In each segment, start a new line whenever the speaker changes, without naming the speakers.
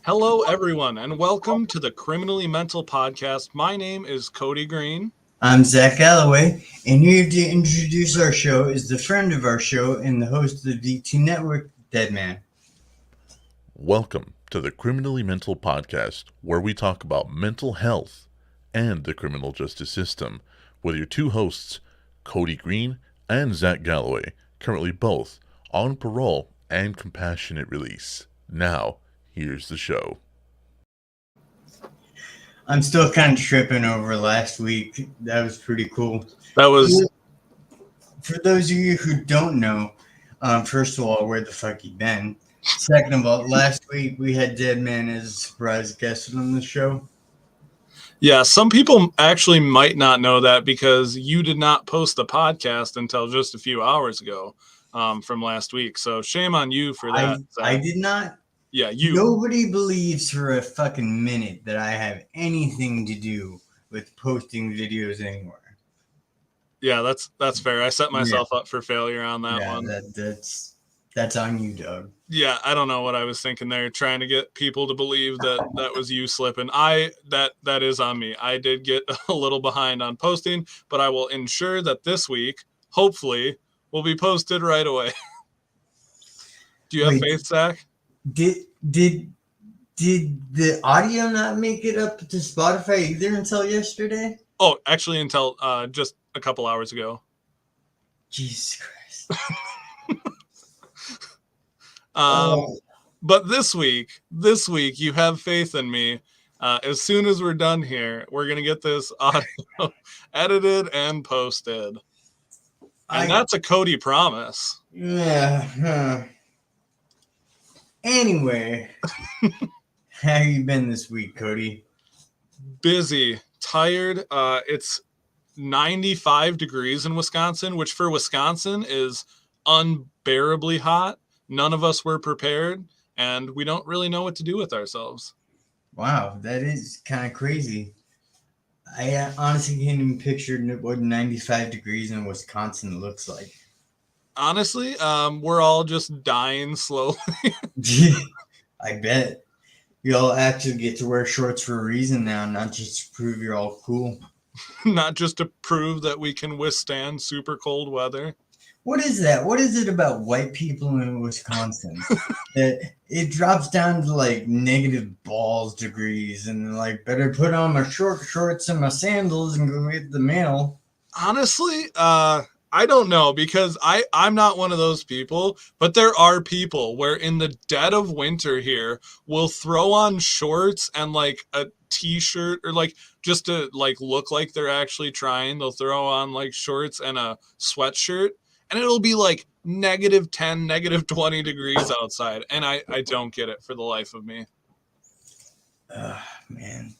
Hello, everyone, and welcome to the Criminally Mental Podcast. My name is Kody Green.
I'm Zac Galloway, and here to introduce our show is the friend of our show and the host of the DT Network, Deadman.
Welcome to the Criminally Mental Podcast, where we talk about mental health and the criminal justice system, with your two hosts, Kody Green and Zac Galloway, currently both on parole and compassionate release. Now, here's the show.
I'm still kind of tripping over last week. That was pretty cool.
That was
For those of you who don't know, first of all, where the fuck you been? Second of all, last week we had Deadman as a surprise guest on the show.
Yeah, some people actually might not know that because you did not post the podcast until just a few hours ago from last week. So shame on you for that.
I did not.
Yeah, you.
Nobody believes for a fucking minute that I have anything to do with posting videos anywhere.
Yeah, that's fair. I set myself up for failure on that one.
That's on you, Doug.
Yeah, I don't know what I was thinking there, trying to get people to believe that was you slipping. That is on me. I did get a little behind on posting, but I will ensure that this week, hopefully, will be posted right away. Do you have faith, Zac?
Did the audio not make it up to Spotify either until yesterday?
Oh, actually, until just a couple hours ago.
Jesus Christ.
But this week, you have faith in me. As soon as we're done here, we're gonna get this audio edited and posted, and that's a Kody promise.
Yeah. Anyway, how you been this week, Kody?
Busy, tired. It's 95 degrees in Wisconsin, which for Wisconsin is unbearably hot. None of us were prepared, and we don't really know what to do with ourselves.
Wow, that is kind of crazy. I honestly can't even picture what 95 degrees in Wisconsin looks like.
Honestly, we're all just dying slowly.
I bet. You all actually get to wear shorts for a reason now, not just to prove you're all cool.
Not just to prove that we can withstand super cold weather.
What is that? What is it about white people in Wisconsin that it drops down to like negative balls degrees and like better put on my short shorts and my sandals and go get the mail?
Honestly, I don't know because I'm not one of those people, but there are people where in the dead of winter here will throw on shorts and like a t-shirt or like just to like look like they're actually trying. They'll throw on like shorts and a sweatshirt. And it'll be like negative 10, negative 20 degrees outside. And I don't get it for the life of me.
Man.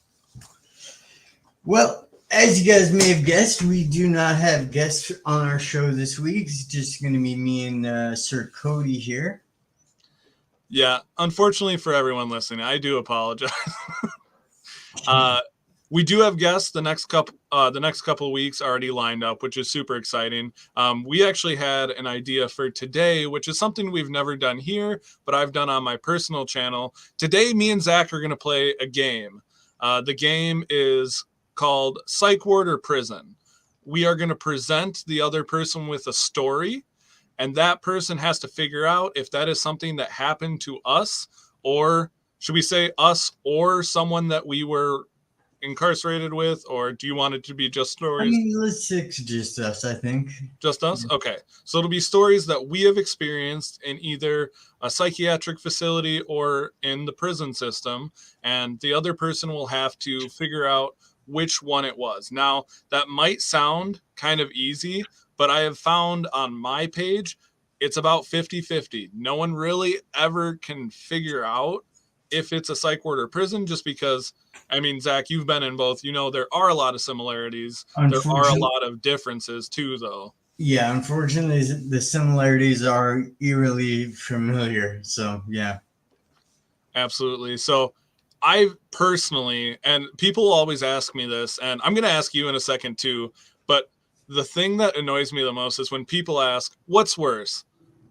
Well, as you guys may have guessed, we do not have guests on our show this week. It's just going to be me and Sir Kody here.
Yeah, unfortunately for everyone listening, I do apologize. We do have guests the next couple of weeks already lined up, which is super exciting. We actually had an idea for today, which is something we've never done here, but I've done on my personal channel. Today, me and Zac are going to play a game. The game is called Psych Ward or Prison. We are going to present the other person with a story, and that person has to figure out if that is something that happened to us, or should we say us or someone that we were incarcerated with, or do you want it to be just stories?
I mean, let's stick to just us, I think.
Just us? Okay. So it'll be stories that we have experienced in either a psychiatric facility or in the prison system, and the other person will have to figure out which one it was. Now, that might sound kind of easy, but I have found on my page, it's about 50-50. No one really ever can figure out if it's a psych ward or prison, just because, I mean, Zac, you've been in both. You know, there are a lot of similarities. There are a lot of differences too, though.
Yeah, unfortunately, the similarities are eerily familiar. So, yeah.
Absolutely. So I personally, and people always ask me this, and I'm going to ask you in a second too, but the thing that annoys me the most is when people ask, what's worse,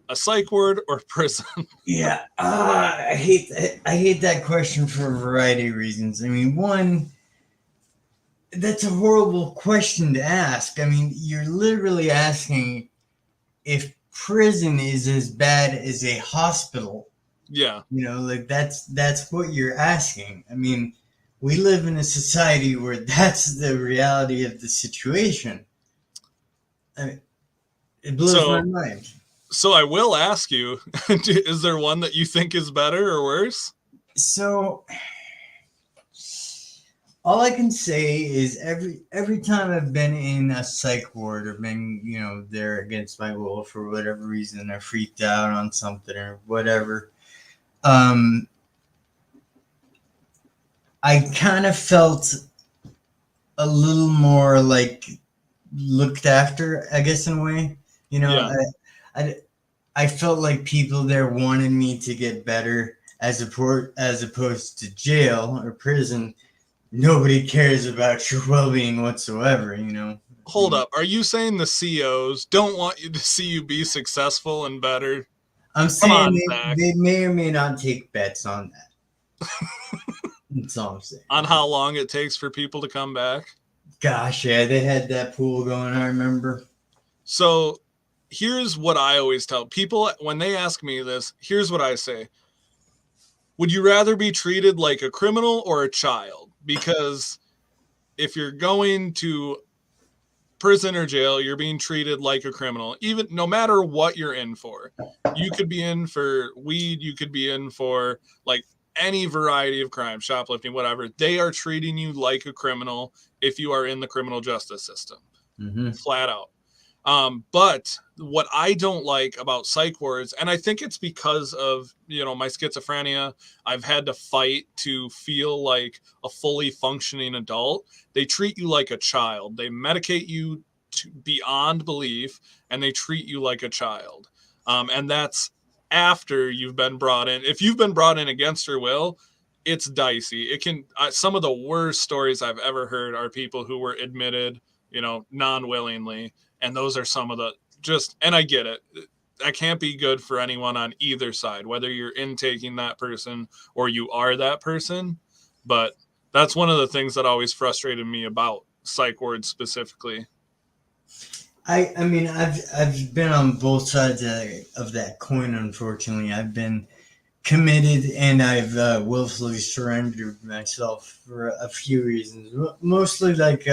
a psych ward or prison?
Yeah, I hate that question for a variety of reasons. I mean, one, that's a horrible question to ask. I mean, you're literally asking if prison is as bad as a hospital.
Yeah.
Like that's what you're asking. I mean, we live in a society where that's the reality of the situation. I mean, it blows my mind.
So I will ask you, is there one that you think is better or worse?
So all I can say is every time I've been in a psych ward or been, there against my will for whatever reason, I freaked out on something or whatever, I kind of felt a little more like looked after, I guess, in a way.
Yeah.
I felt like people there wanted me to get better as opposed to jail or prison. Nobody cares about your well-being whatsoever.
Hold up. Are you saying the COs don't want you to see you be successful and better?
I'm
Come
saying
on, Zach.
they may or may not take bets on that. That's all I'm saying.
On how long it takes for people to come back?
Gosh, yeah, they had that pool going, I remember.
So here's what I always tell people when they ask me this. Here's what I say. Would you rather be treated like a criminal or a child? Because if you're going to prison or jail, you're being treated like a criminal, even no matter what you're in for. You could be in for weed, you could be in for like any variety of crime, shoplifting, whatever. They are treating you like a criminal if you are in the criminal justice system.
Mm-hmm.
Flat out. But what I don't like about psych wards, and I think it's because of, my schizophrenia, I've had to fight to feel like a fully functioning adult. They treat you like a child. They medicate you to beyond belief, and they treat you like a child. And that's after you've been brought in. If you've been brought in against your will, it's dicey. It can, some of the worst stories I've ever heard are people who were admitted, non-willingly. And those are some of the and I get it. That can't be good for anyone on either side, whether you're intaking that person or you are that person. But that's one of the things that always frustrated me about psych wards specifically.
I mean, I've been on both sides of that coin, unfortunately. I've been committed and I've willfully surrendered myself for a few reasons. Mostly like,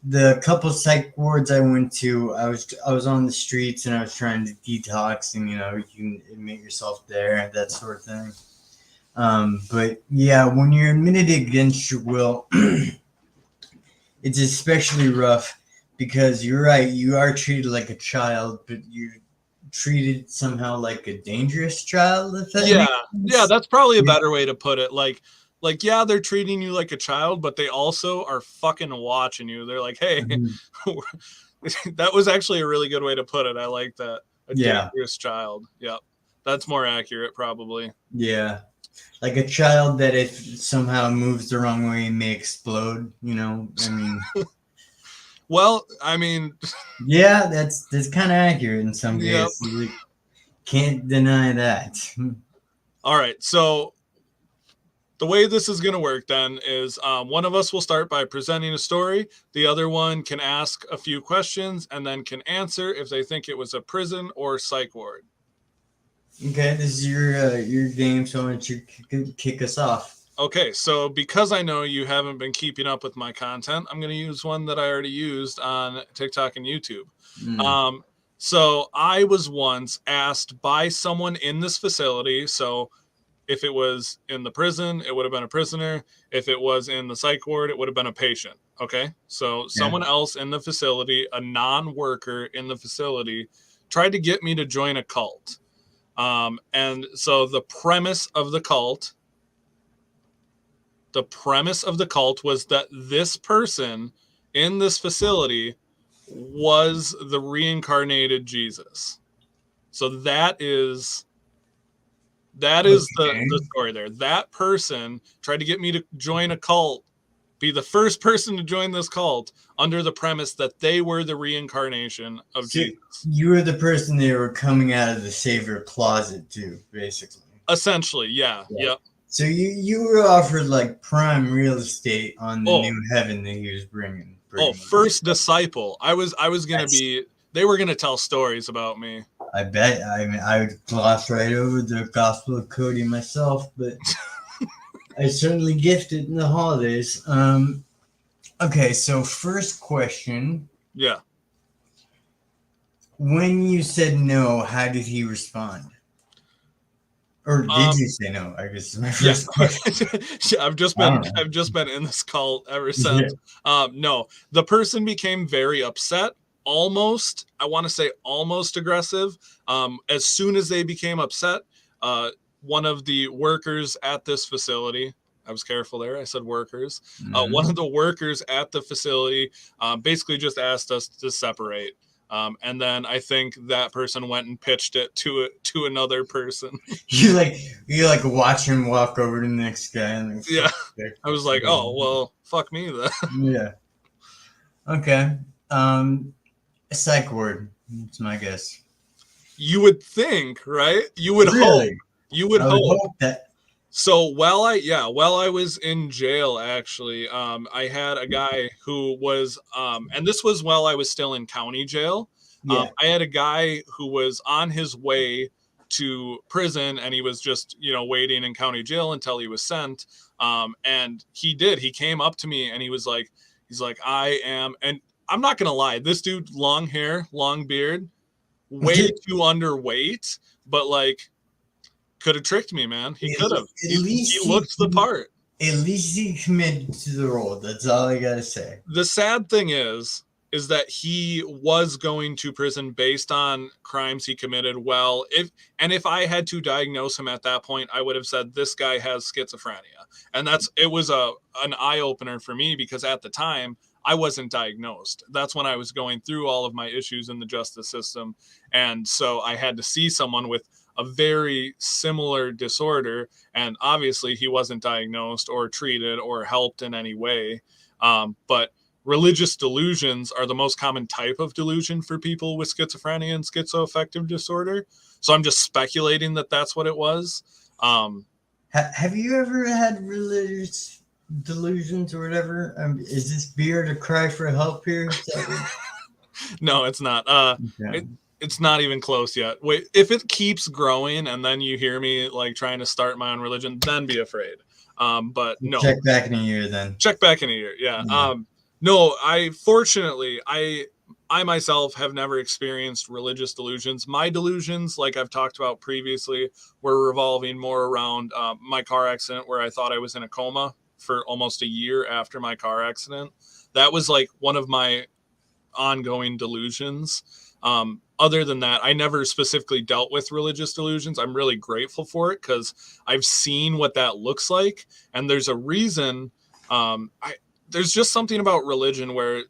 the couple psych wards I went to, I was on the streets and I was trying to detox, and you can admit yourself there, that sort of thing. But yeah, when you're admitted against your will, it's especially rough because you're right, you are treated like a child, but you're treated somehow like a dangerous child. If that makes sense.
Yeah, that's probably a better way to put it. Like, yeah, they're treating you like a child, but they also are fucking watching you. They're like, hey, that was actually a really good way to put it. I like that. A dangerous child. Yep. That's more accurate, probably.
Yeah. Like a child that if somehow moves the wrong way may explode, I mean.
Well, I mean.
Yeah, that's kind of accurate in some cases. Yep. Can't deny that.
All right. So the way this is going to work then is one of us will start by presenting a story. The other one can ask a few questions and then can answer if they think it was a prison or psych ward.
Okay, this is your game, so why don't you kick us off?
Okay, so because I know you haven't been keeping up with my content, I'm going to use one that I already used on TikTok and YouTube. So I was once asked by someone in this facility, so if it was in the prison, it would have been a prisoner. If it was in the psych ward, it would have been a patient. Okay. So someone else in the facility, a non-worker in the facility, tried to get me to join a cult. And so the premise of the cult was that this person in this facility was the reincarnated Jesus. So that is the story there. That person tried to get me to join a cult be the first person to join this cult under the premise that they were the reincarnation of
So
Jesus.
you were the person they were coming out of the savior closet to, basically.
Essentially, yeah. Yep.
So you were offered like prime real estate on the
Oh.
new heaven that he was bringing.
First disciple. I was gonna be. They were gonna tell stories about me.
I bet. I mean, I would gloss right over the Gospel of Kody myself, but I certainly gifted in the holidays. Okay, so first question.
Yeah.
When you said no, how did he respond? Or did you say no? I guess is my first question.
I've just been in this cult ever since. No, the person became very upset. Almost, I want to say almost aggressive. As soon as they became upset, one of the workers at this facility, I was careful there, I said workers. One of the workers at the facility basically just asked us to separate. And then I think that person went and pitched it to another person.
You like watch him walk over to the next guy. And
yeah, I was like, oh well, fuck me then.
Yeah. Okay. A psych ward. That's my guess.
You would think, right? You would
really?
hope. You would hope
that.
So while I was in jail, actually, I had a guy who was, and this was while I was still in county jail. I had a guy who was on his way to prison, and he was just, waiting in county jail until he was sent. And he came up to me, and he's like, I am, and I'm not gonna lie, this dude, long hair, long beard, way too underweight, but like, could have tricked me, man. He could have. He looks the part.
At least he committed to the role. That's all I gotta say.
The sad thing is that he was going to prison based on crimes he committed. Well, if I had to diagnose him at that point, I would have said this guy has schizophrenia, and it was an eye opener for me, because at the time I wasn't diagnosed. That's when I was going through all of my issues in the justice system, and so I had to see someone with a very similar disorder, and obviously he wasn't diagnosed or treated or helped in any way. But religious delusions are the most common type of delusion for people with schizophrenia and schizoaffective disorder. So I'm just speculating that that's what it was.
Have you ever had religious delusions or whatever? Is this beard a cry for help here?
No, it's not. It's not even close yet. Wait, if it keeps growing and then you hear me like trying to start my own religion, then be afraid. But no.
Check back in a year then.
Check back in a year, yeah. No, fortunately, I myself have never experienced religious delusions. My delusions, like I've talked about previously, were revolving more around my car accident, where I thought I was in a coma for almost a year after my car accident. That was like one of my ongoing delusions. Other than that, I never specifically dealt with religious delusions. I'm really grateful for it, because I've seen what that looks like. And there's a reason. There's just something about religion where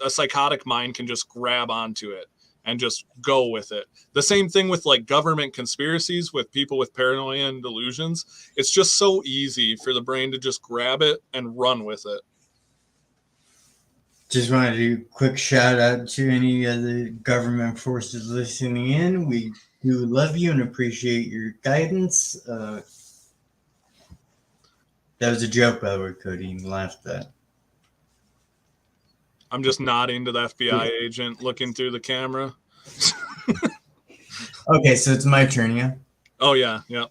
a psychotic mind can just grab onto it and just go with it. The same thing with like government conspiracies with people with paranoia and delusions. It's just so easy for the brain to just grab it and run with it.
Just wanted to do a quick shout out to any of the government forces listening in. We do love you and appreciate your guidance. That was a joke, by the way, Kody. You laughed at that.
I'm just nodding to the FBI agent looking through the camera.
Okay, so it's my turn, yeah?
Oh, yeah, yeah.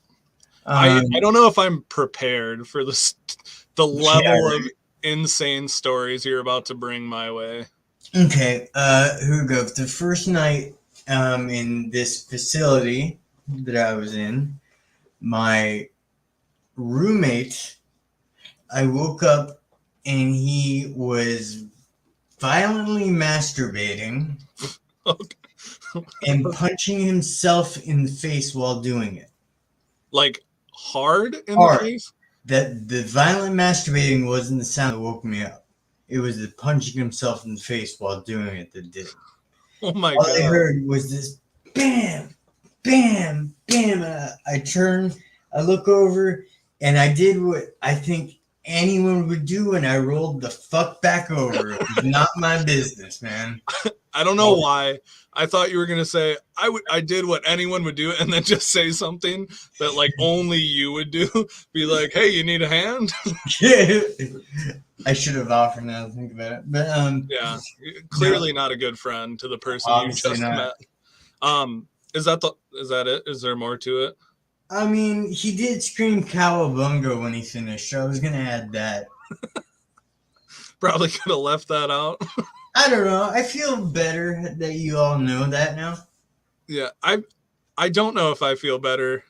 I don't know if I'm prepared for the level of insane stories you're about to bring my way.
Okay, here we go. The first night in this facility that I was in, my roommate, I woke up and he was violently masturbating and punching himself in the face while doing it.
Like hard in the face?
That the violent masturbating wasn't the sound that woke me up. It was the punching himself in the face while doing it that did it.
Oh my
God.
God.
All I heard was this bam, bam, bam. I turned, I look over, and I did what I think anyone would do, and I rolled the fuck back over. It was not my business, man.
I don't know why. I thought you were gonna say I did what anyone would do, and then just say something that like only you would do. Be like, hey, you need a hand?
I should have offered now to think about it, but
Yeah, clearly not a good friend to the person you
obviously
just
not.
met. Is that it? Is there more to it?
I mean, he did scream cowabunga when he finished, so I was gonna add that.
Probably could have left that out.
I don't know. I feel better that you all know that now.
Yeah, I don't know if I feel better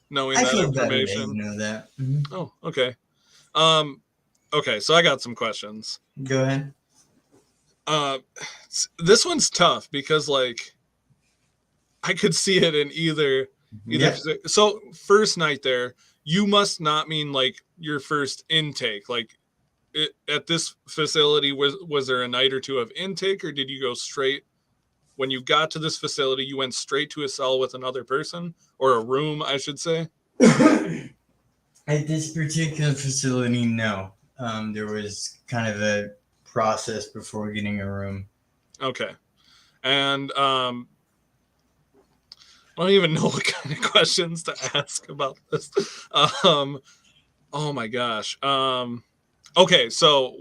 knowing
I
that
feel better that you
information.
know that. Mhm.
Oh, okay. Okay, so I got some questions.
Go ahead.
This one's tough because like I could see it in either.
Yep.
So first night there, you must not mean like your first intake. Like at this facility, was there a night or two of intake, or did you go straight when you got to this facility? You went straight to a cell with another person, or a room, I should say.
At this particular facility, no. There was kind of a process before getting a room.
Okay, and I don't even know what kind of questions to ask about this. Oh my gosh. Okay, so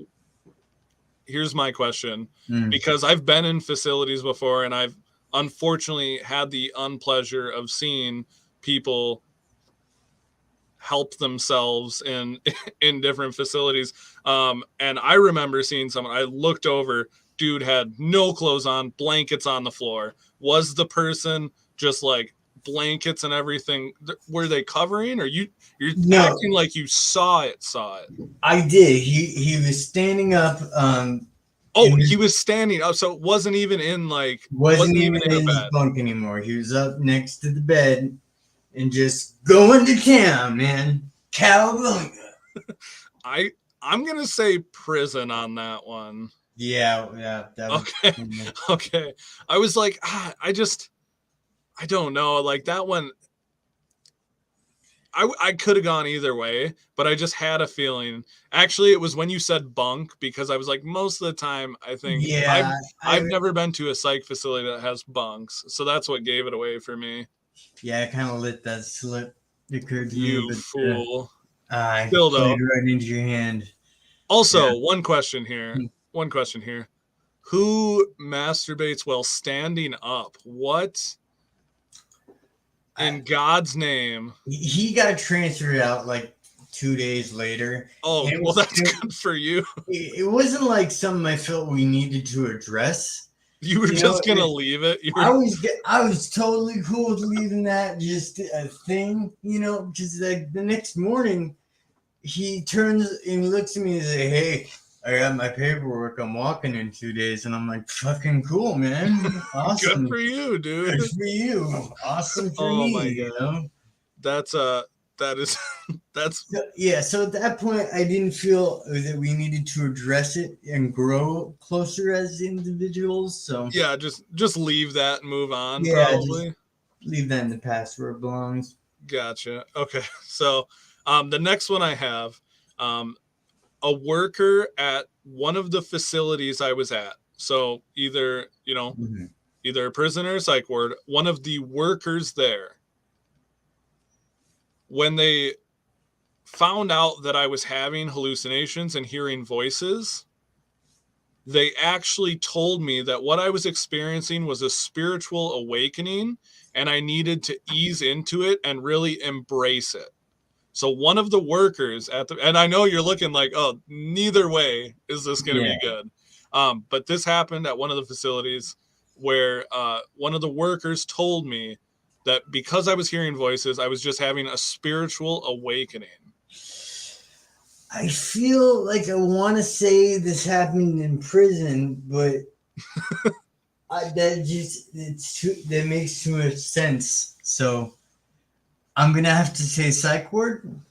here's my question. Because I've been in facilities before, and I've unfortunately had the unpleasure of seeing people help themselves in different facilities. And I remember seeing someone. I looked over. Dude had no clothes on, blankets on the floor. Was the person just like blankets and everything? Were they covering, or you're
No.
acting like you saw it?
I did. He was standing up.
Oh, he was standing up, so it wasn't even in like
Wasn't even
in a
in his
bed.
bunk anymore. He was up next to the bed and just going to town, man. Cowabunga.
I'm gonna say prison on that one.
Yeah.
Okay. I was like, I don't know. Like that one, I could have gone either way, but I just had a feeling. Actually, it was when you said bunk, because I was like, most of the time, I think
Yeah.
I've never been to a psych facility that has bunks, so that's what gave it away for me.
Yeah, I kind of let that slip. It occurred to
You
me, but
fool.
I
Still though.
played right into your hand.
Also,
Yeah.
one question here. Who masturbates while standing up? What in God's name?
He got transferred out like 2 days later.
Oh, well, that's good for you.
It wasn't like something I felt we needed to address.
You were just gonna leave it.
I was totally cool with leaving that just a thing, because like the next morning he turns and looks at me and says, "Hey, I got my paperwork. I'm walking in 2 days," and I'm like, "Fucking cool, man! Awesome,
Good for you, dude.
good for you. Awesome for
Oh my
me,
God. That's
Yeah, so at that point, I didn't feel that we needed to address it and grow closer as individuals. So
yeah, just leave that and move on,
yeah,
probably.
just leave that in the past where it belongs.
Gotcha. Okay, so the next one I have, a worker at one of the facilities I was at. So either either a prisoner or psych ward, one of the workers there, when they found out that I was having hallucinations and hearing voices, they actually told me that what I was experiencing was a spiritual awakening, and I needed to ease into it and really embrace it. So one of the workers and I know you're looking like, oh, neither way is this going to be good. But this happened at one of the facilities where one of the workers told me that because I was hearing voices, I was just having a spiritual awakening.
I feel like I want to say this happened in prison, but that makes too much sense. So I'm gonna have to say psych ward.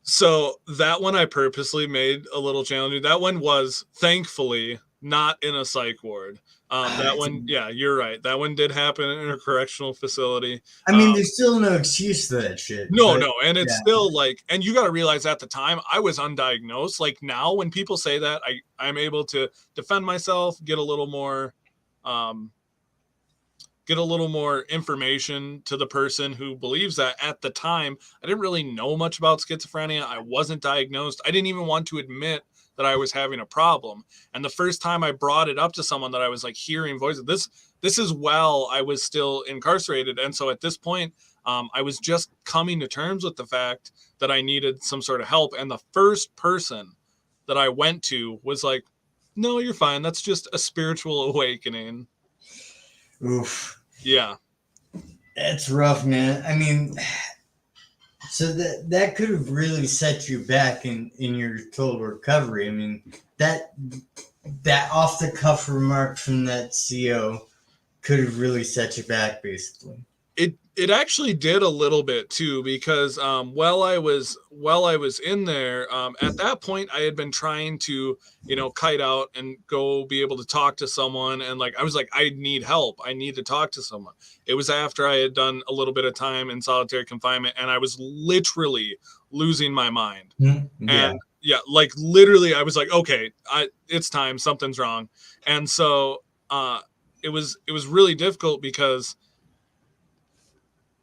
So that one I purposely made a little challenging. That one was thankfully not in a psych ward. That one, yeah, you're right. That one did happen in a correctional facility.
I mean, there's still no excuse for that shit.
No,
but,
and it's
yeah.
still like, and you got to realize at the time I was undiagnosed. Like now, when people say that, I'm able to defend myself, get a little more information to the person who believes that. At the time, I didn't really know much about schizophrenia. I wasn't diagnosed. I didn't even want to admit that I was having a problem. And the first time I brought it up to someone, that I was like hearing voices, this is while I was still incarcerated. And so at this point, I was just coming to terms with the fact that I needed some sort of help. And the first person that I went to was like, no, you're fine. That's just a spiritual awakening.
Oof.
Yeah.
That's rough, man. I mean, so that could have really set you back in your total recovery. I mean, that off the cuff remark from that CO could have really set you back, basically.
It actually did a little bit too, because while I was in there, at that point I had been trying to, kite out and go be able to talk to someone, and like I was like, I need help. I need to talk to someone. It was after I had done a little bit of time in solitary confinement, and I was literally losing my mind.
Mm-hmm. Yeah.
And yeah, like literally, I was like, okay, it's time. Something's wrong. And so it was really difficult because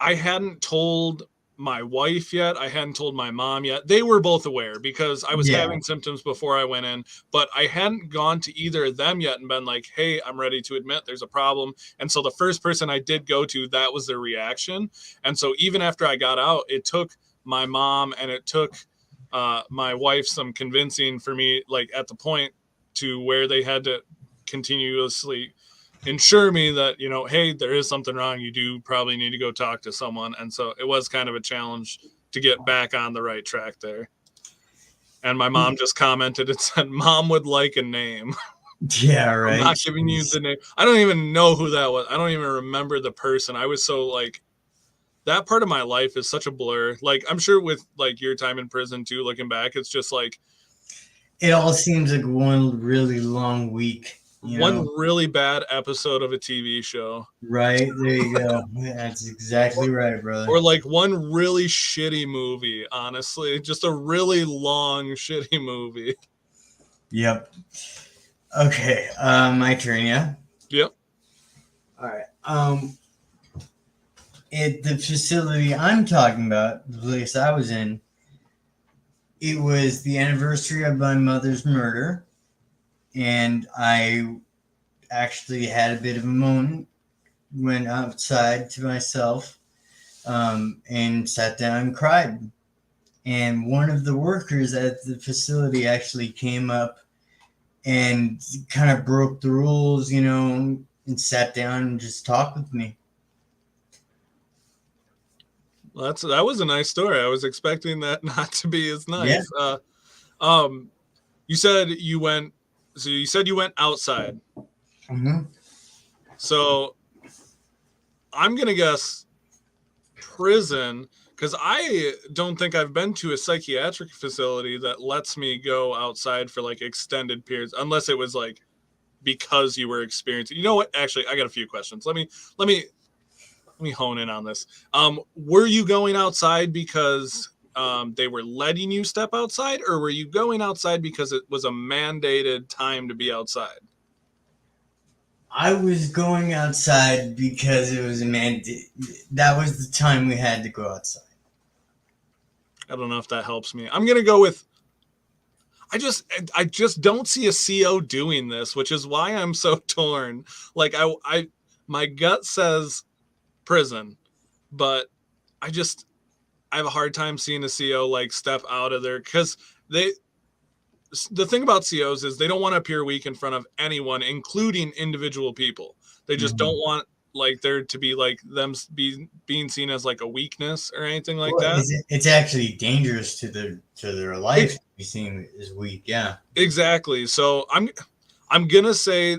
I hadn't told my wife yet. I hadn't told my mom yet. They were both aware because I was having symptoms before I went in, but I hadn't gone to either of them yet and been like, hey, I'm ready to admit there's a problem. And so the first person I did go to, that was their reaction. And so even after I got out, it took my mom and it took my wife some convincing for me, like at the point to where they had to continuously ensure me that, hey, there is something wrong. You do probably need to go talk to someone. And so it was kind of a challenge to get back on the right track there. And my mom just commented and said, Mom would like a name.
Yeah, right.
I'm not giving you the name. I don't even know who that was. I don't even remember the person. I was so like, that part of my life is such a blur. Like, I'm sure with like your time in prison too, looking back, it's just like,
it all seems like one really long week.
One really bad episode of a TV show.
Right, there you go. That's exactly right, brother.
Or like one really shitty movie, honestly. Just a really long, shitty movie.
Yep. Okay, my turn, yeah?
Yep.
All right. At the facility I'm talking about, the place I was in, it was the anniversary of my mother's murder. And I actually had a bit of a moment, went outside to myself, and sat down and cried. And one of the workers at the facility actually came up and kind of broke the rules, and sat down and just talked with me.
Well, that was a nice story. I was expecting that not to be as nice. Yeah. You said you went outside.
Mm-hmm.
So I'm going to guess prison, because I don't think I've been to a psychiatric facility that lets me go outside for like extended periods, unless it was like because you were experiencing. You know what? Actually, I got a few questions. Let me hone in on this. Were you going outside because they were letting you step outside, or were you going outside because it was a mandated time to be outside?
I was going outside because it was a mandate. That was the time we had to go outside.
I don't know if that helps me. I'm gonna go with. I just don't see a CO doing this, which is why I'm so torn. Like my gut says prison, but I have a hard time seeing a CO like step out of there, because the thing about COs is they don't want to appear weak in front of anyone, including individual people. They just don't want like there to be like them being seen as like a weakness or anything like that.
It's actually dangerous to their life to be seen as weak. Yeah, exactly.
So I'm gonna say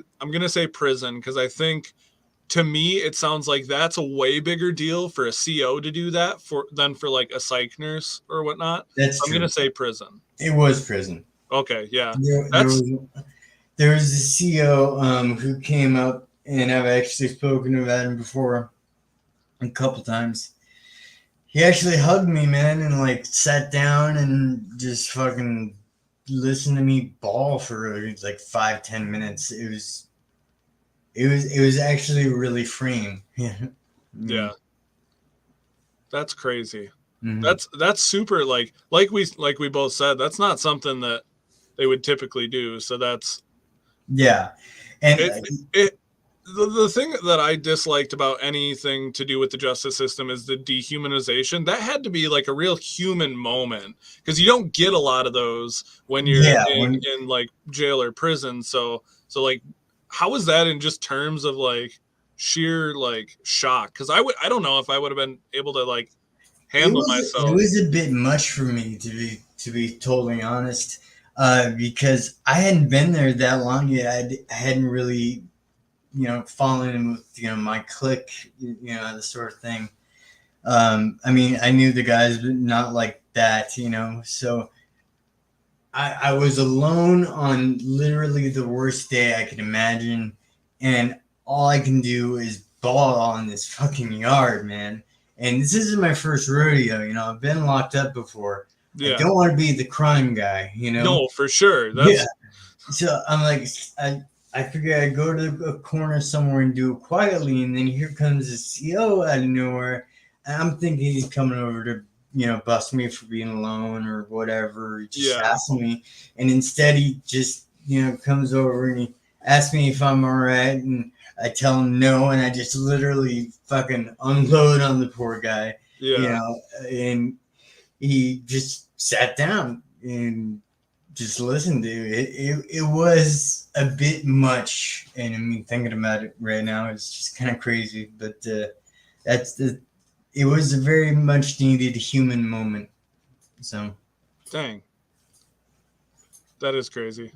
prison, because I think, to me, it sounds like that's a way bigger deal for a CO to do that than for like a psych nurse or whatnot.
That's
true. I'm gonna say prison.
It was prison.
Okay, yeah.
There there was a CEO who came up, and I've actually spoken about him before a couple times. He actually hugged me, man, and like sat down and just fucking listened to me bawl for like 5-10 minutes. It was actually really freeing. Yeah.
Yeah. That's crazy.
Mm-hmm.
That's super like we both said, that's not something that they would typically do. So that's
Yeah. And
it the thing that I disliked about anything to do with the justice system is the dehumanization. That had to be like a real human moment, because you don't get a lot of those when you're in like jail or prison. So like, how was that in just terms of like sheer like shock? Because I don't know if I would have been able to like handle myself.
It was a bit much for me, to be totally honest, because I hadn't been there that long yet. I hadn't really, fallen in with my clique, the sort of thing. I mean, I knew the guys, but not like that, So I was alone on literally the worst day I could imagine, and all I can do is ball in this fucking yard, man. And this isn't my first rodeo, I've been locked up before.
Yeah.
I don't want to be the crime guy,
No, for sure.
Yeah. So I'm like, I figure I'd go to a corner somewhere and do it quietly, and then here comes the CEO out of nowhere, and I'm thinking he's coming over to bust me for being alone or whatever, just hassle me. And instead he just, comes over and he asks me if I'm all right. And I tell him no. And I just literally fucking unload on the poor guy, and he just sat down and just listened to it. It was a bit much. And I mean, thinking about it right now, it's just kind of crazy, but it was a very much needed human moment. So,
dang, that is crazy.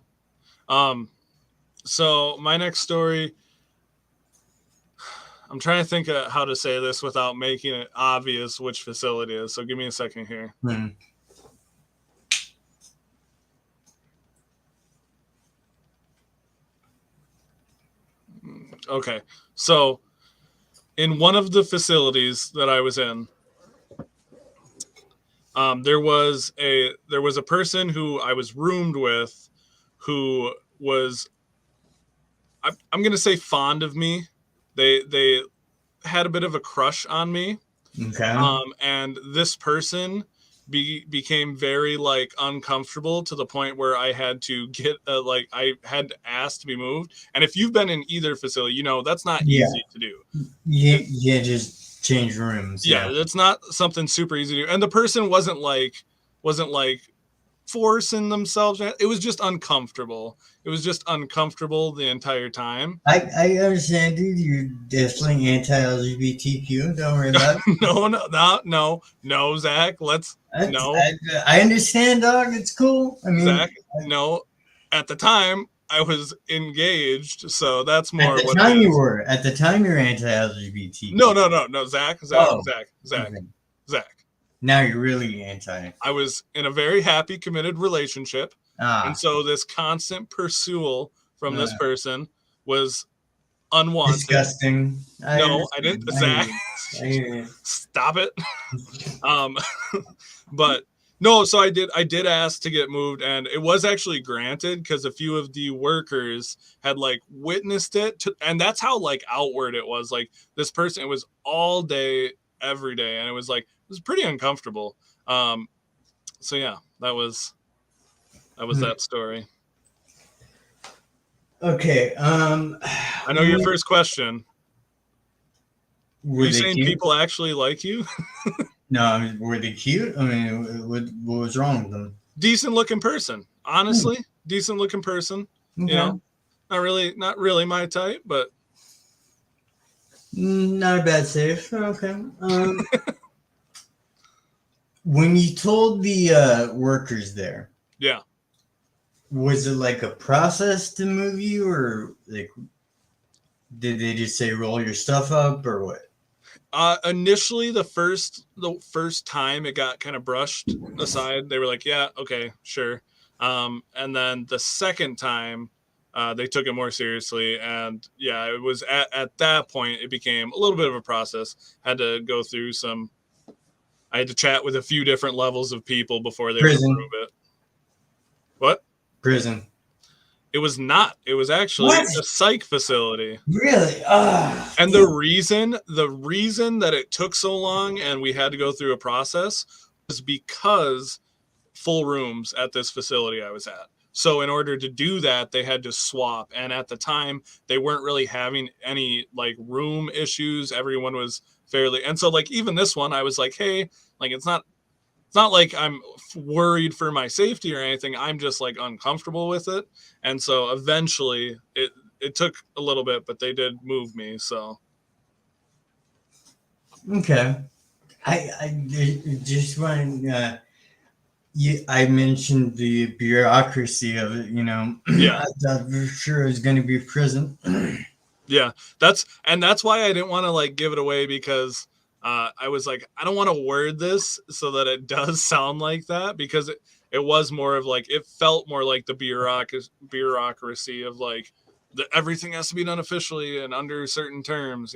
So my next story, I'm trying to think of how to say this without making it obvious which facility it is. So give me a second here. Okay, so in one of the facilities that I was in, there was a person who I was roomed with, who was, I'm gonna say, fond of me. They had a bit of a crush on me.
Okay.
And this person became very like uncomfortable to the point where I had to get I had to ask to be moved. And if you've been in either facility, that's not easy to do.
Yeah, just change rooms.
Yeah, it's not something super easy to do. And the person wasn't like forcing themselves. It was just uncomfortable. It was just uncomfortable the entire time.
I understand, dude. You're definitely anti-LGBTQ. Don't worry about
it. No, Zach.
I understand, dog. It's cool. I mean,
Zach, no. At the time, I was engaged, so that's more.
At the time you were. At the time, you're anti-LGBT.
No. Zach. Zach.
Now you're really anti.
I was in a very happy, committed relationship, and so this constant pursuit from this person was unwanted.
Disgusting.
No, I didn't. Zach, stop it. But no, so I did ask to get moved, and it was actually granted because a few of the workers had like witnessed it, and that's how like outward it was. Like this person, it was all day, every day, and it was pretty uncomfortable. So yeah, that was that story.
Okay.
I know your first question. Were you saying cute? People actually like you?
No, were they cute? I mean, what was wrong with them?
Decent looking person, honestly. Decent looking person.
Okay.
Not really my type, but
not a bad save. Okay. When you told the workers there,
yeah,
was it like a process to move you, or like did they just say roll your stuff up, or what?
Initially, the first time it got kind of brushed aside, they were like, "Yeah, okay, sure." And then the second time, they took it more seriously. And yeah, it was at that point, it became a little bit of a process. Had to go through I had to chat with a few different levels of people before they would
Prison.
approve it. What?
Prison.
It was not. It was actually
What?
a psych facility.
Really?
And the reason that it took so long and we had to go through a process was because full rooms at this facility I was at. So in order to do that, they had to swap. And at the time, they weren't really having any like room issues. Everyone was fairly, and so like even this one, I was like, hey, like it's not like I'm worried for my safety or anything. I'm just like uncomfortable with it. And so eventually it took a little bit, but they did move me. So
Okay. I just want I mentioned the bureaucracy of it,
yeah.
I thought for sure it was going to be prison.
Yeah, that's why I didn't want to like give it away, because I was like, I don't want to word this so that it does sound like that, because it was more of like, it felt more like the bureaucracy of like everything has to be done officially and under certain terms,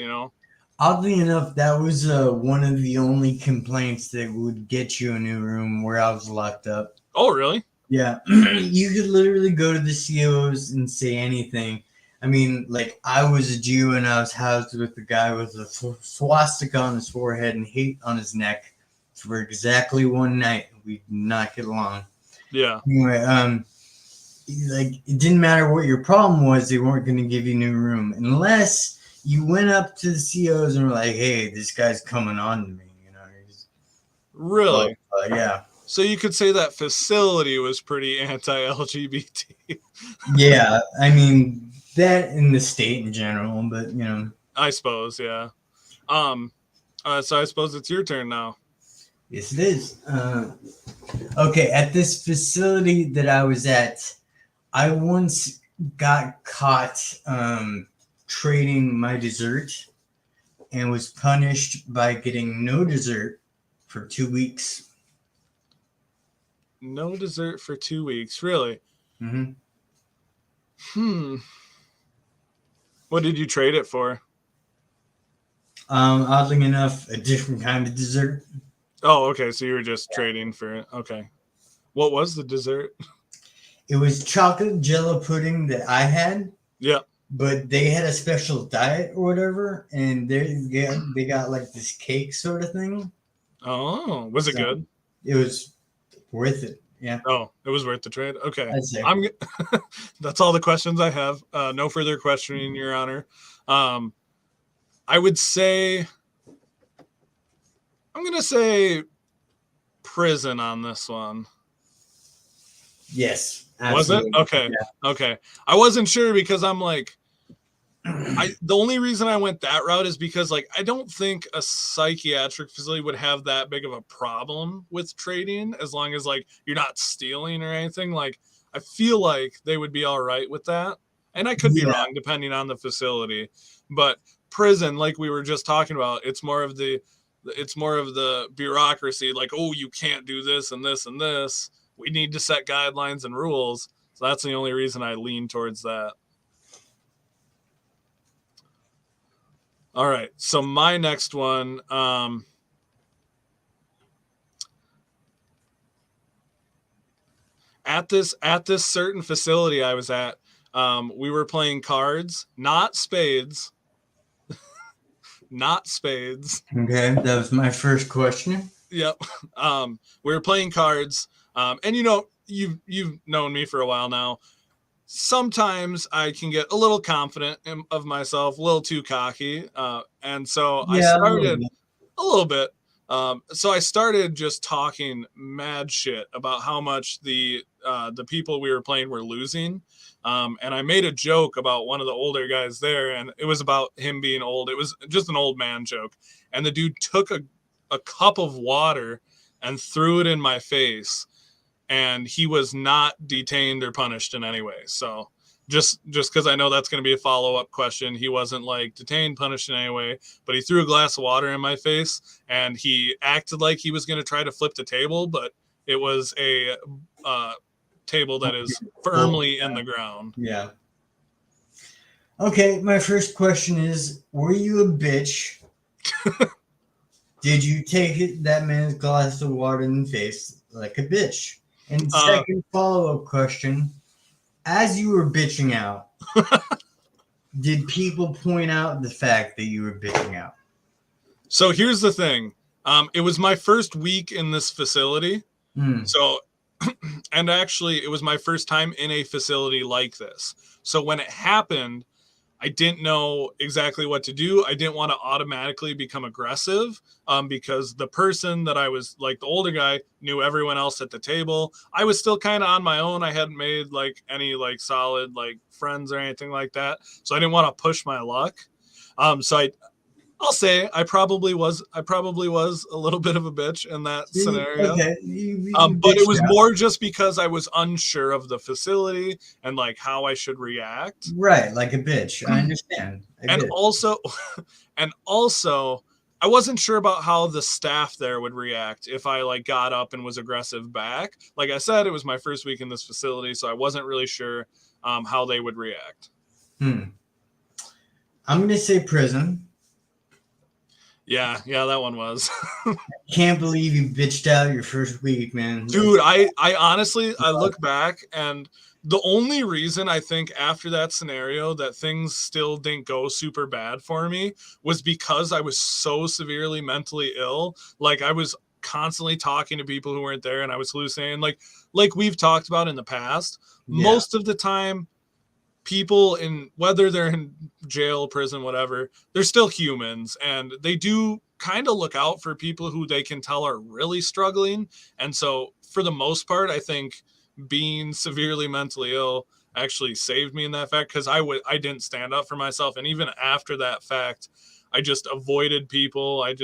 Oddly enough, that was one of the only complaints that would get you a new room where I was locked up.
Oh, really?
Yeah, you could literally go to the COs and say anything. I mean, like, I was a Jew and I was housed with a guy with a swastika on his forehead and hate on his neck for exactly one night. We did not get along.
Yeah.
Anyway, like, it didn't matter what your problem was, they weren't going to give you a new room unless you went up to the COs and were like, hey, this guy's coming on to me,
Really?
Yeah.
So you could say that facility was pretty anti-LGBT.
Yeah, I mean, that in the state in general, but,
I suppose, yeah. So I suppose it's your turn now.
Yes, it is. Okay, at this facility that I was at, I once got caught trading my dessert and was punished by getting no dessert for 2 weeks.
No dessert for 2 weeks, really?
Mm-hmm.
What did you trade it for?
Oddly enough, a different kind of dessert.
Oh, okay. So you were just trading for it. Okay. What was the dessert?
It was chocolate jello pudding that I had.
Yeah.
But they had a special diet or whatever, and they got like this cake sort of thing.
Oh, was it good?
It was worth it. Yeah.
Oh, it was worth the trade. Okay.
I'd say.
That's all the questions I have. No further questioning, Your Honor. I would say, I'm gonna say prison on this one.
Yes.
Absolutely. Was it? Okay. Yeah. Okay. I wasn't sure because I'm like, the only reason I went that route is because like I don't think a psychiatric facility would have that big of a problem with trading as long as like you're not stealing or anything. Like I feel like they would be all right with that. And I could be wrong depending on the facility. But prison, like we were just talking about, it's more of the bureaucracy, like, oh, you can't do this and this and this. We need to set guidelines and rules. So that's the only reason I lean towards that. All right. So my next one, at this certain facility I was at, we were playing cards, not spades. Not spades.
Okay, that was my first question.
Yep. We were playing cards, and you've known me for a while now. Sometimes I can get a little confident of myself, a little too cocky. And so I started a little bit. So I started just talking mad shit about how much the people we were playing were losing. And I made a joke about one of the older guys there, and it was about him being old. It was just an old man joke. And the dude took a cup of water and threw it in my face. And he was not detained or punished in any way. So just because I know that's going to be a follow-up question, he wasn't like detained, punished in any way, but he threw a glass of water in my face and he acted like he was going to try to flip the table, but it was a table that is firmly in the ground.
Yeah. Okay, my first question is, were you a bitch? Did you take that man's glass of water in the face like a bitch? And
Uh,
second follow-up question, as you were bitching out, did people point out the fact that you were bitching out?
so here's the thing. It was my first week in this facility.
Hmm.
So, and actually, it was my first time in a facility like this. So when it happened, I didn't know exactly what to do. I didn't want to automatically become aggressive because the person that I was like, the older guy, knew everyone else at the table. I was still kind of on my own. I hadn't made like any like solid like friends or anything like that. So I didn't want to push my luck. I'll say I probably was a little bit of a bitch in that scenario.
Okay, you
But it
bitched
was
out.
more just because I was unsure of the facility and like how I should react.
Right, like a bitch. I understand. I
And
get it.
also and also I wasn't sure about how the staff there would react if I like got up and was aggressive back. Like I said, it was my first week in this facility, so I wasn't really sure how they would react.
I'm gonna say prison.
Yeah, that one was.
Can't believe you bitched out your first week, man.
Dude, I honestly I look back and the only reason I think after that scenario that things still didn't go super bad for me was because I was so severely mentally ill. Like I was constantly talking to people who weren't there and I was hallucinating like we've talked about in the past.
Yeah,
Most of the time people in whether they're in jail, prison, whatever, they're still humans and they do kind of look out for people who they can tell are really struggling. And so for the most part, I think being severely mentally ill actually saved me in that fact because I didn't stand up for myself. And even after that fact, I just avoided people. I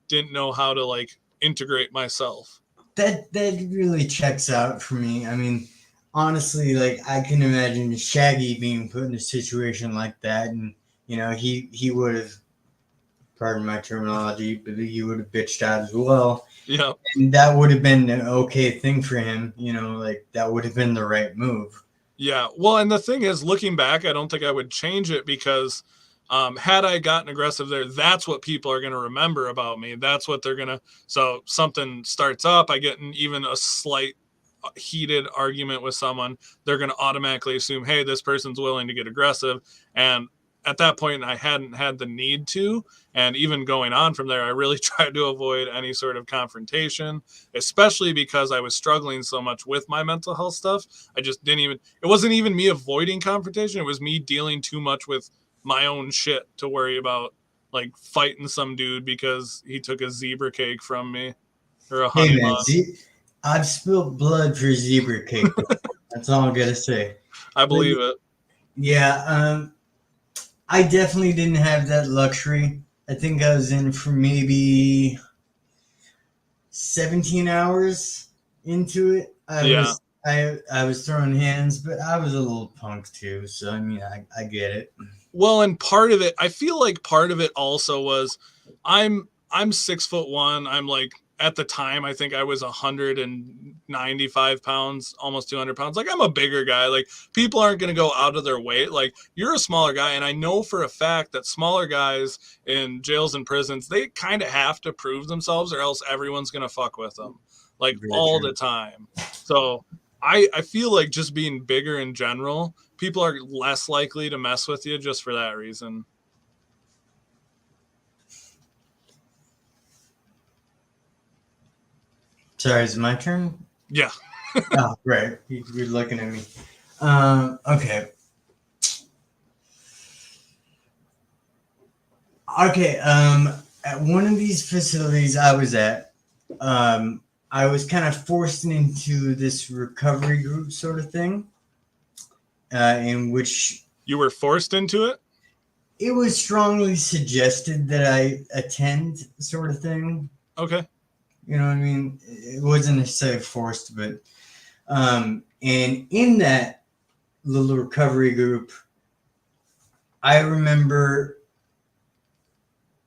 didn't know how to like integrate myself.
that really checks out for me. I mean, honestly, like I can imagine Shaggy being put in a situation like that, and he would have, pardon my terminology, but he would have bitched out as well,
Yeah.
and that would have been an okay thing for him. Like that would have been the right move.
Yeah. Well, and the thing is, looking back, I don't think I would change it because had I gotten aggressive there, that's what people are going to remember about me. That's what they're going to. So something starts up, I get in even a slight heated argument with someone, they're going to automatically assume, hey, this person's willing to get aggressive. And at that point, I hadn't had the need to. And even going on from there, I really tried to avoid any sort of confrontation, especially because I was struggling so much with my mental health stuff. I just didn't even, it wasn't even me avoiding confrontation. It was me dealing too much with my own shit to worry about like fighting some dude because he took a zebra cake from me or a
Hey
honey
man,
bun.
I've spilled blood for zebra cake before. That's all I'm gonna say.
I
But
believe it.
yeah, I definitely didn't have that luxury. I think I was in for maybe 17 hours into it.
Yeah.
I was throwing hands, but I was a little punk too. So I mean, I get it.
Well, and part of it, I feel like part of it also was I'm 6'1". I'm like at the time I think I was 195 pounds, almost 200 pounds. Like I'm a bigger guy. Like people aren't gonna go out of their way. Like you're a smaller guy, and I know for a fact that smaller guys in jails and prisons, they kind of have to prove themselves, or else everyone's gonna fuck with them, like
Very
all
true.
the time. So I feel like just being bigger in general, people are less likely to mess with you just for that reason.
Sorry, is it my turn?
Yeah.
Oh, right. You're looking at me. Okay. Okay. At one of these facilities I was at, I was kind of forced into this recovery group sort of thing, in which
You were forced into it?
it was strongly suggested that I attend, sort of thing.
Okay.
You know what I mean? It wasn't necessarily forced, but and in that little recovery group, I remember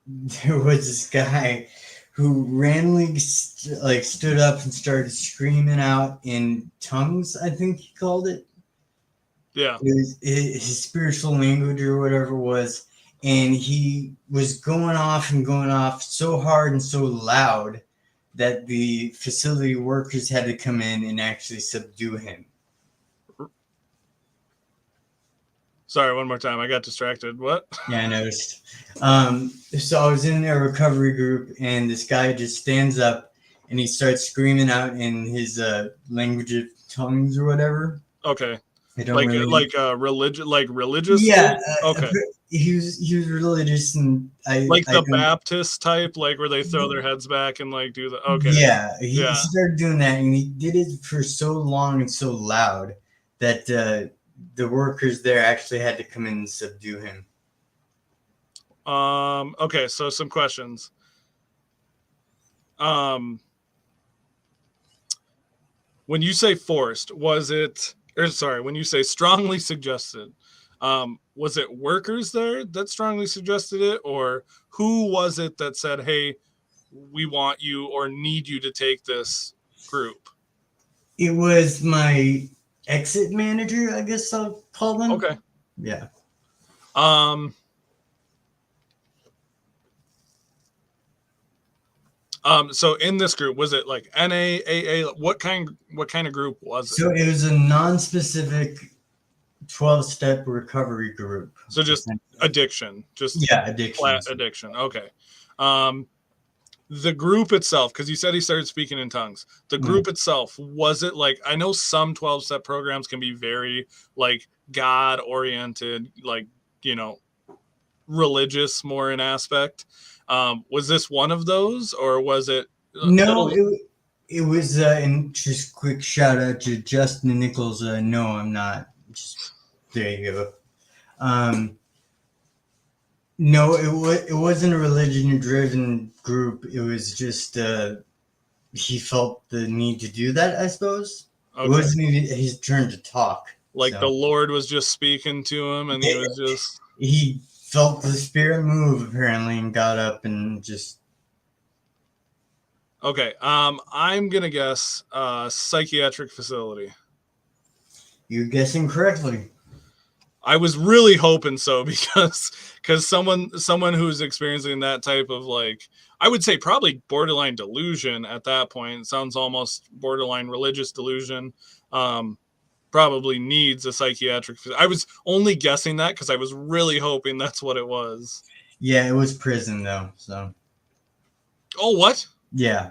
there was this guy who randomly stood up and started screaming out in tongues. I think he called it.
Yeah.
It was his spiritual language or whatever it was, and he was going off and going off so hard and so loud that the facility workers had to come in and actually subdue him.
Sorry, one more time. I got distracted. What?
Yeah, I noticed. So I was in a recovery group, and this guy just stands up and he starts screaming out in his language of tongues or whatever.
Okay.
I don't really.
religious.
Yeah,
Okay.
he was religious, and
Like
I
the
don't.
Baptist type, like where they throw their heads back and like do the. Okay.
Yeah, he
Yeah.
started doing that, and he did it for so long and so loud that the workers there actually had to come in and subdue him.
Okay, so some questions. When you say forced, was it, or sorry, when you say strongly suggested, was it workers there that strongly suggested it, or who was it that said, hey, we want you or need you to take this group?
It was my exit manager, I guess I'll call them.
Okay.
Yeah.
So in this group, was it like NA, AA? What kind of group was it?
So it was a non-specific 12-step recovery group.
So just addiction, just
addiction.
flat addiction. Okay. The group itself, because you said he started speaking in tongues. The group itself, was it like, I know some 12-step programs can be very like God-oriented, like, religious more in aspect. Was this one of those, or was it?
No, it was. And just quick shout out to Justin Nichols. No, I'm not. Just there you go. No, it wasn't a religion-driven group. It was just he felt the need to do that, I suppose. Okay. It wasn't even his turn to talk.
Like the Lord was just speaking to him, and he was just.
He felt the spirit move apparently, and got up and just.
Okay, I'm gonna guess psychiatric facility.
You're guessing correctly.
I was really hoping so because someone who's experiencing that type of, like, I would say probably borderline delusion at that point, sounds almost borderline religious delusion, probably needs a psychiatric. I was only guessing that because I was really hoping that's what it was.
Yeah, it was prison though. So.
Oh, what?
Yeah.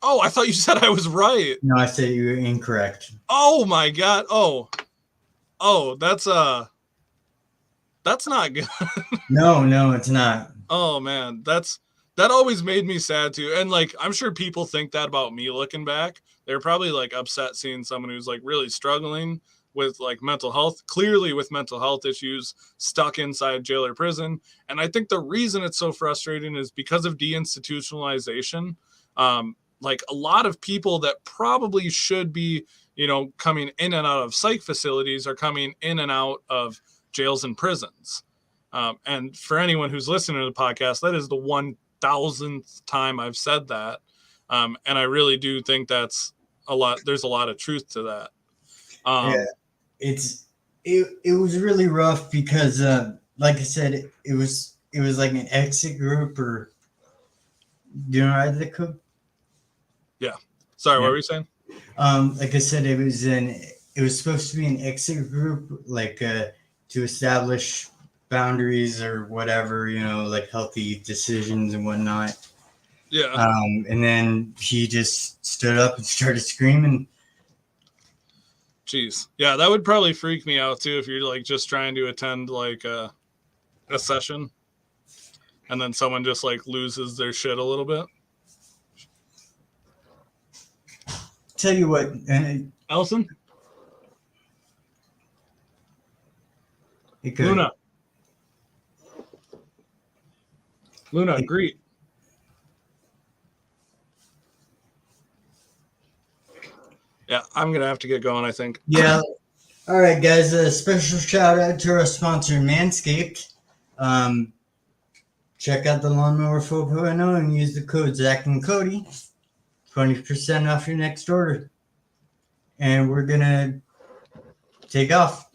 Oh, I thought you said I was right.
No, I said you were incorrect.
Oh my God. Oh, that's not good.
No, it's not.
Oh man, that always made me sad too. And like, I'm sure people think that about me looking back. They're probably like upset seeing someone who's like really struggling with like mental health, clearly with mental health issues, stuck inside jail or prison. And I think the reason it's so frustrating is because of deinstitutionalization. Like a lot of people that probably should be, coming in and out of psych facilities are coming in and out of jails and prisons. And for anyone who's listening to the podcast, that is the 1,000th time I've said that. And I really do think that's a lot. There's a lot of truth to that.
Yeah, it was really rough because, like I said, it was like an exit group, or do you know the code?
Yeah. Sorry, what were you saying?
Like I said, it was supposed to be an exit group, like to establish boundaries or whatever, like healthy decisions and whatnot.
Yeah.
And then he just stood up and started screaming.
Jeez. Yeah, that would probably freak me out too if you're like just trying to attend like a session and then someone just like loses their shit a little bit.
Tell you what,
Allison? Luna, greet. Yeah, I'm going to have to get going, I think.
Yeah. All right, guys. A special shout out to our sponsor, Manscaped. Check out the Lawnmower 4.0 and use the code Zac and Kody. 20% off your next order. And we're going to take off.